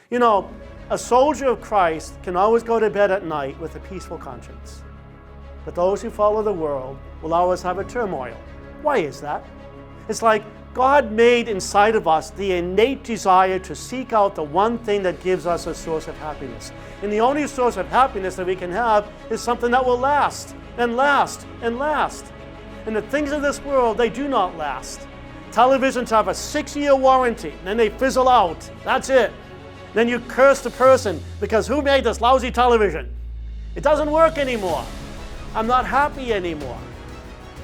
You know, a soldier of Christ can always go to bed at night with a peaceful conscience. But those who follow the world will always have a turmoil. Why is that? It's like God made inside of us the innate desire to seek out the one thing that gives us a source of happiness. And the only source of happiness that we can have is something that will last and last and last. And the things of this world, they do not last. Televisions have a 6-year warranty, and then they fizzle out. That's it. Then you curse the person because who made this lousy television? It doesn't work anymore. I'm not happy anymore.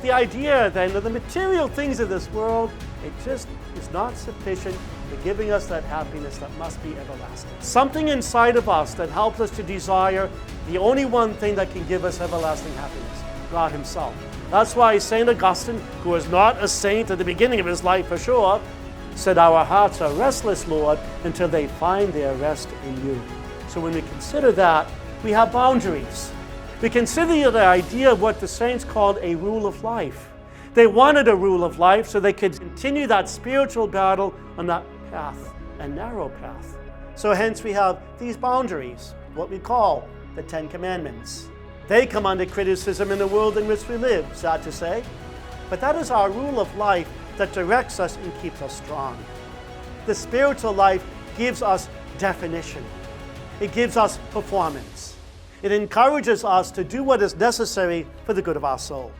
The idea then of the material things of this world, it just is not sufficient for giving us that happiness that must be everlasting. Something inside of us that helps us to desire the only one thing that can give us everlasting happiness, God Himself. That's why St. Augustine, who was not a saint at the beginning of his life for sure, said, "Our hearts are restless, Lord, until they find their rest in you." So when we consider that, we have boundaries. We consider the idea of what the saints called a rule of life. They wanted a rule of life so they could continue that spiritual battle on that path, a narrow path. So hence we have these boundaries, what we call the 10 Commandments. They come under criticism in the world in which we live, sad to say. But that is our rule of life that directs us and keeps us strong. The spiritual life gives us definition. It gives us performance. It encourages us to do what is necessary for the good of our soul.